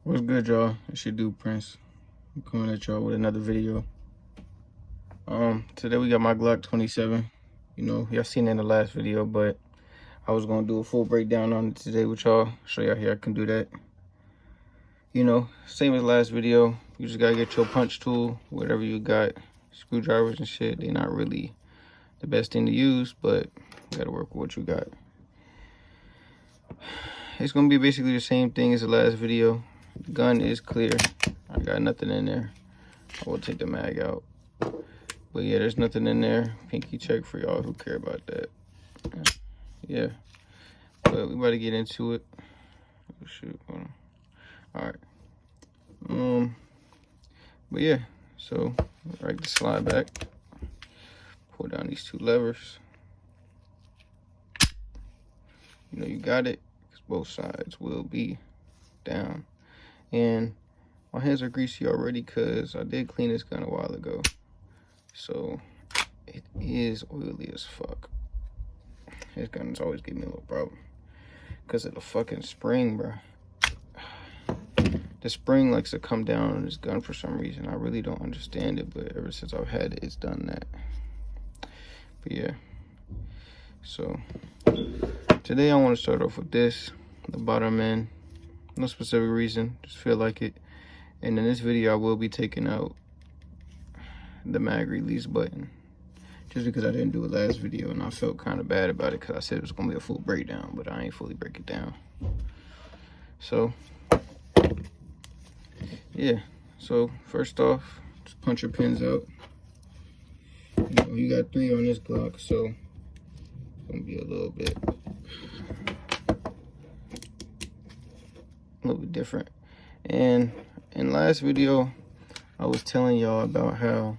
What's good, y'all? It's your dude Prince. I'm coming at y'all with another video. Today we got my Glock 27. You know, y'all seen it in the last video, but I was gonna do a full breakdown on it today with y'all. Show y'all here I can do that. You know, same as last video. You just gotta get your punch tool, whatever you got. Screwdrivers and shit, they're not really the best thing to use, but you gotta work with what you got. It's gonna be basically the same thing as the last video. The gun is clear. I got nothing in there. I will take the mag out. But yeah, there's nothing in there. Pinky check for y'all who care about that. Yeah. But we about to get into it. Oh shoot. Alright. But yeah, so right the slide back. Pull down these two levers. You know you got it, because both sides will be down. And my hands are greasy already because I did clean this gun a while ago. So it is oily as fuck. This gun's always giving me a little problem because of the fucking spring, bro. The spring likes to come down on this gun for some reason. I really don't understand it, but ever since I've had it, it's done that. But yeah, so today I want to start off with this, the bottom end. No specific reason, just feel like it. And in this video I will be taking out the mag release button, just because I didn't do it last video and I felt kind of bad about it because I said it was gonna be a full breakdown, but I ain't fully break it down. So yeah, so first off, just punch your pins out. You know, you got 3 on this Glock, so it's gonna be a little bit different. And in last video I was telling y'all about how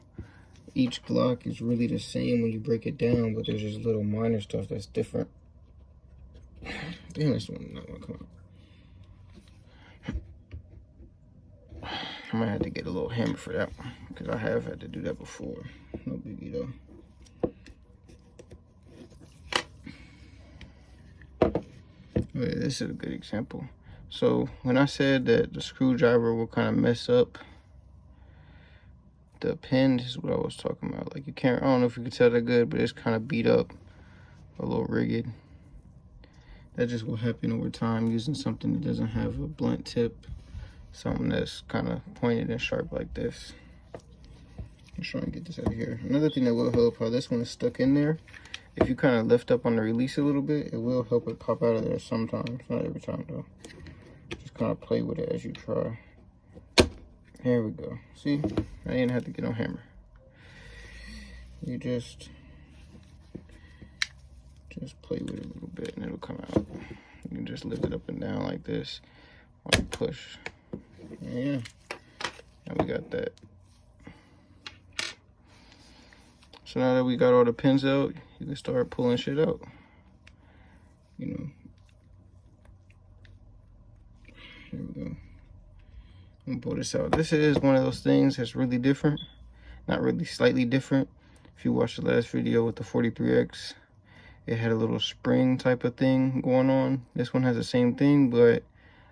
each Glock is really the same when you break it down, but there's just little minor stuff that's different. Damn, this one's not gonna come out. I might have to get a little hammer for that one, because I have had to do that before. No biggie though. Okay, this is a good example. So when I said that the screwdriver will kind of mess up the pin, this is what I was talking about. Like, you can't, I don't know if you can tell that good, but it's kind of beat up, a little rigged. That just will happen over time using something that doesn't have a blunt tip, something that's kind of pointed and sharp like this. I'm trying to get this out of here. Another thing that will help, how this one is stuck in there, if you kind of lift up on the release a little bit, it will help it pop out of there sometimes, not every time though. Just kind of play with it as you try. There we go. See, I didn't have to get no hammer. You just play with it a little bit and it'll come out. You can just lift it up and down like this while you push. Yeah, and we got that. So now that we got all the pins out, you can start pulling shit out. You know. Here we go. I'm gonna pull this out. This is one of those things that's really different. Not really, slightly different. If you watched the last video with the 43X, it had a little spring type of thing going on. This one has the same thing, but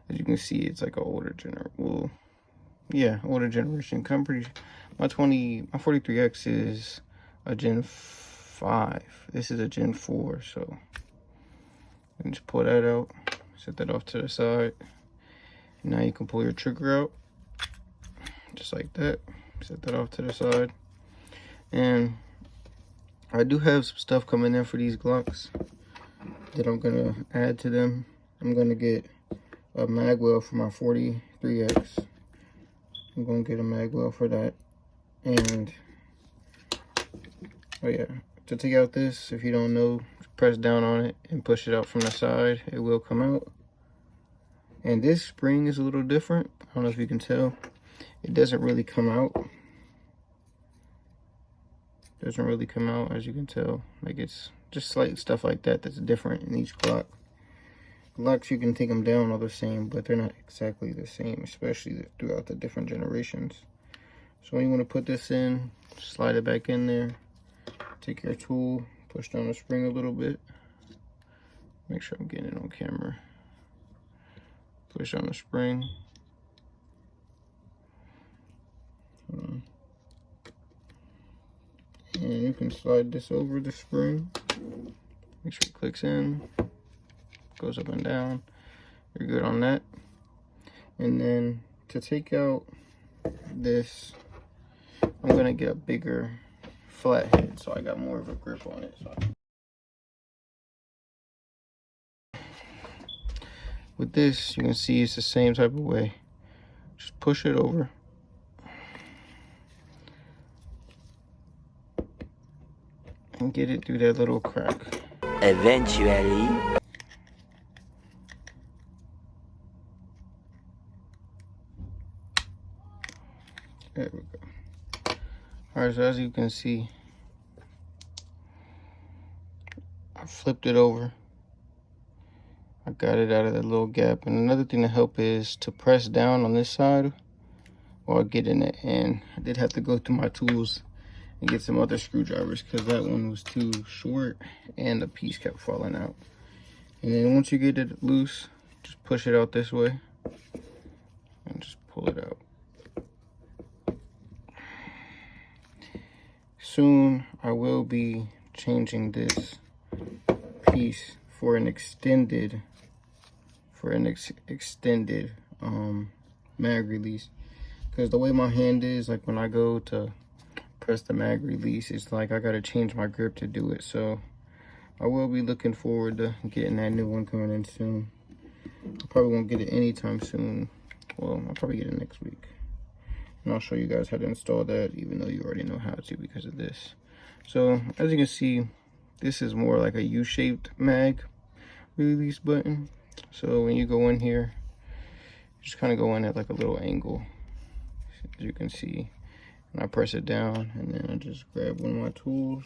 as you can see, it's like an older generation. Well, yeah, older generation. I'm pretty, my 43X is a Gen 5. This is a Gen 4, so you can just pull that out, set that off to the side. Now you can pull your trigger out, just like that. Set that off to the side. And I do have some stuff coming in for these Glocks that I'm gonna add to them. I'm gonna get a mag well for my 43X. I'm gonna get a mag well for that. And oh yeah, to take out this, if you don't know, press down on it and push it out from the side. It will come out. And this spring is a little different. I don't know if you can tell. It doesn't really come out. Doesn't really come out, as you can tell. Like, it's just slight stuff like that that's different in each Glock. Glocks, you can take them down all the same, but they're not exactly the same, especially throughout the different generations. So when you want to put this in, slide it back in there. Take your tool, push down the spring a little bit. Make sure I'm getting it on camera. Push on the spring. And you can slide this over the spring. Make sure it clicks in, goes up and down. You're good on that. And then to take out this, I'm gonna get a bigger flat head so I got more of a grip on it. With this, you can see it's the same type of way. Just push it over. And get it through that little crack. Eventually. There we go. Alright, so as you can see, I flipped it over. I got it out of that little gap. And another thing to help is to press down on this side while getting it in. I did have to go through my tools and get some other screwdrivers because that one was too short and the piece kept falling out. And then once you get it loose, just push it out this way and just pull it out. Soon I will be changing this piece for an extended mag release, because the way my hand is, like when I go to press the mag release, it's like I gotta change my grip to do it. So I will be looking forward to getting that new one coming in soon. I probably won't get it anytime soon. Well, I'll probably get it next week. And I'll show you guys how to install that, even though you already know how to because of this. So as you can see, this is more like a U-shaped mag release button. So when you go in here, just kind of go in at like a little angle, as you can see. And I press it down, and then I just grab one of my tools.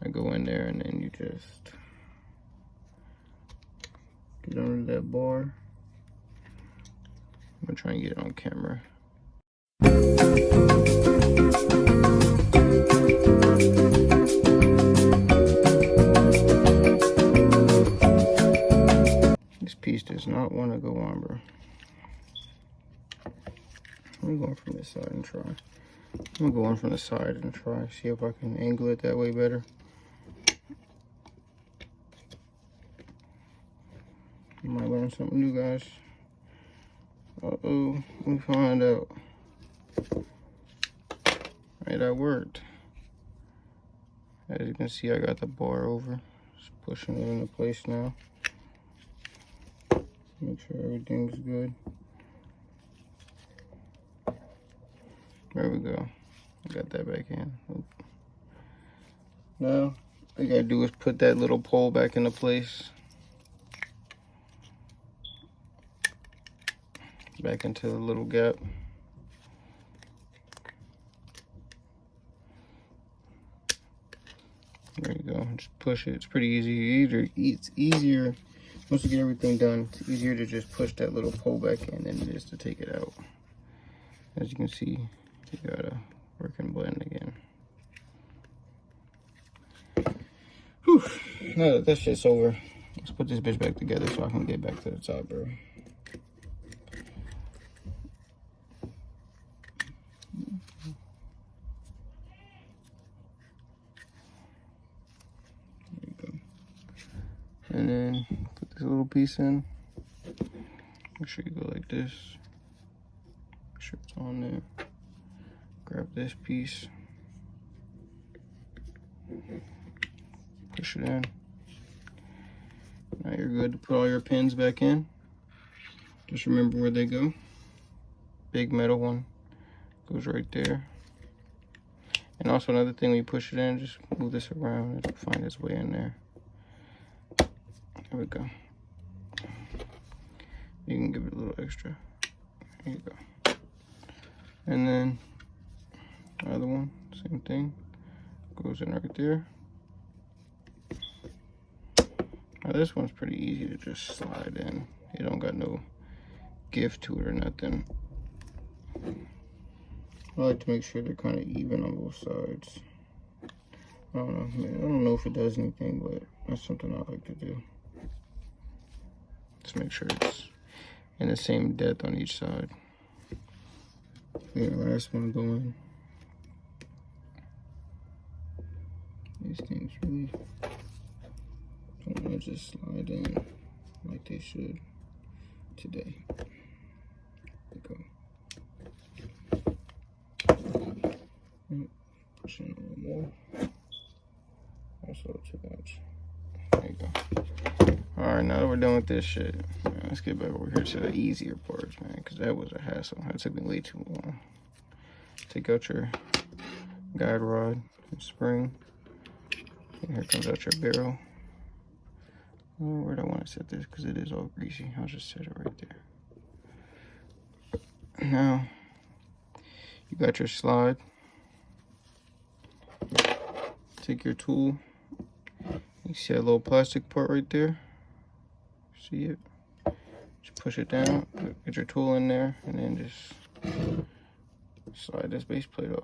I go in there, and then you just get under that bar. I'm gonna try and get it on camera. This piece does not want to go on, bro. I'm going from this side and try. I'm gonna go on from the side and try, see if I can angle it that way better. You might learn something new, guys. Uh-oh, let me find out. Alright, that worked. As you can see, I got the bar over. Just pushing it into place now. Make sure everything's good. There we go. I got that back in. Oop. Now, all you gotta do is put that little pole back into place. Back into the little gap. There you go. Just push it. It's pretty easy. It's easier once you get everything done. It's easier to just push that little pole back in than it is to take it out. As you can see, you got a working button again. Whew. Now that shit's over, let's put this bitch back together so I can get back to the top, bro. And then put this little piece in. Make sure you go like this. Make sure it's on there. Grab this piece. Push it in. Now you're good to put all your pins back in. Just remember where they go. Big metal one goes right there. And also another thing, when you push it in, just move this around. It'll find its way in there. There we go. You can give it a little extra. There you go. And then the other one, same thing. Goes in right there. Now this one's pretty easy to just slide in. It don't got no give to it or nothing. I like to make sure they're kind of even on both sides. I don't know. I don't know if it does anything, but that's something I like to do. Just make sure it's in the same depth on each side. Yeah, last one going. These things really don't want to just slide in like they should today. There we go. Push in a little more. Also too much. There you go. Alright, now that we're done with this shit, man, let's get back over here to the easier parts, man, because that was a hassle. That took me way too long. Take out your guide rod and spring. And here comes out your barrel. Where do I want to set this? Because it is all greasy. I'll just set it right there. Now, you got your slide. Take your tool. You see that little plastic part right there? See it? Just push it down. Get your tool in there, and then just slide this base plate off.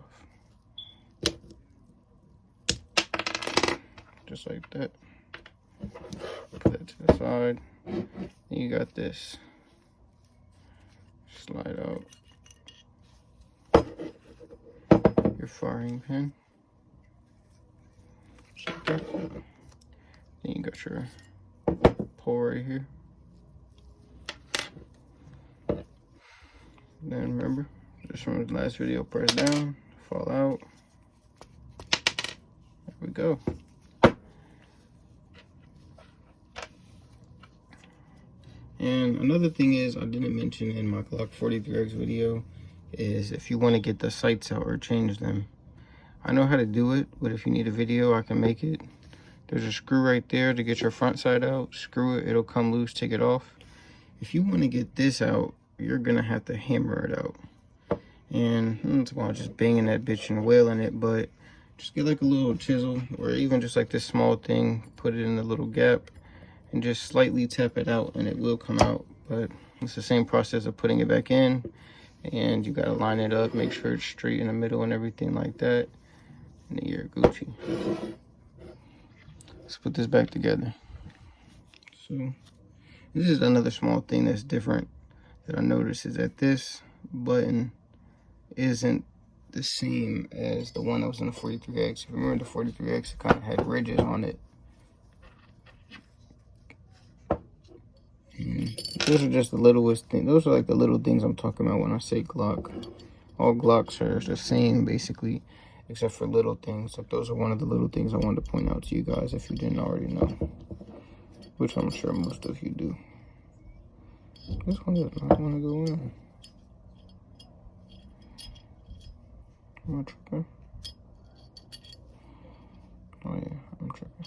Just like that. Put that to the side. Then you got this. Slide out your firing pin. Just like that. Then you got your pole right here. Then remember, just from the last video, press down, fall out. There we go. And another thing is, I didn't mention in my Glock 43X video, is if you want to get the sights out or change them. I know how to do it, but if you need a video, I can make it. There's a screw right there to get your front sight out. Screw it, it'll come loose, take it off. If you want to get this out, you're gonna have to hammer it out. And it's about just banging that bitch and wailing it, but just get like a little chisel, or even just like this small thing, put it in the little gap, and just slightly tap it out, and it will come out. But it's the same process of putting it back in, and you gotta line it up, make sure it's straight in the middle and everything like that, and then you're Gucci. Let's put this back together. So this is another small thing that's different that I noticed, is that this button isn't the same as the one that was in the 43X. If you remember the 43X, it kind of had ridges on it. And those are just the littlest things. Those are like the little things I'm talking about when I say Glock. All Glocks are the same basically, except for little things. Like those are one of the little things I wanted to point out to you guys if you didn't already know, which I'm sure most of you do. This one does not want to go in. Am I tripping? Oh yeah, I'm tripping.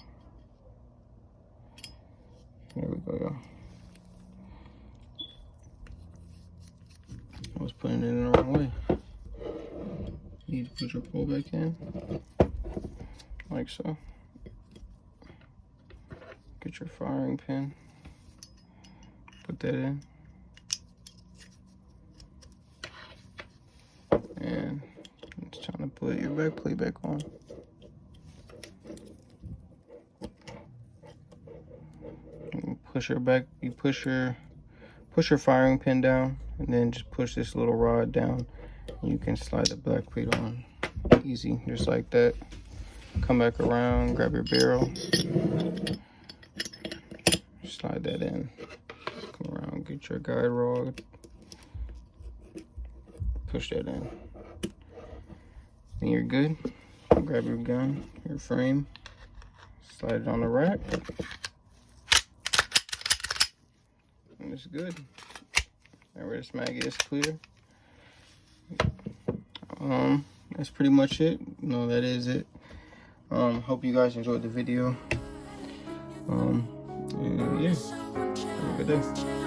There we go, y'all. I was putting it in the wrong way. You need to put your pole back in, like so. Get your firing pin, put that in, and it's time to put your back plate back on. And push your back, you push your firing pin down, and then just push this little rod down, and you can slide the back plate on. Easy, just like that. Come back around, grab your barrel, slide that in. Come around, get your guide rod, push that in. Then you're good. Grab your gun, your frame, slide it on the rack, and it's good. Now where this mag is clear. That's pretty much it. No, that is it. Hope you guys enjoyed the video. And yeah, have a good day.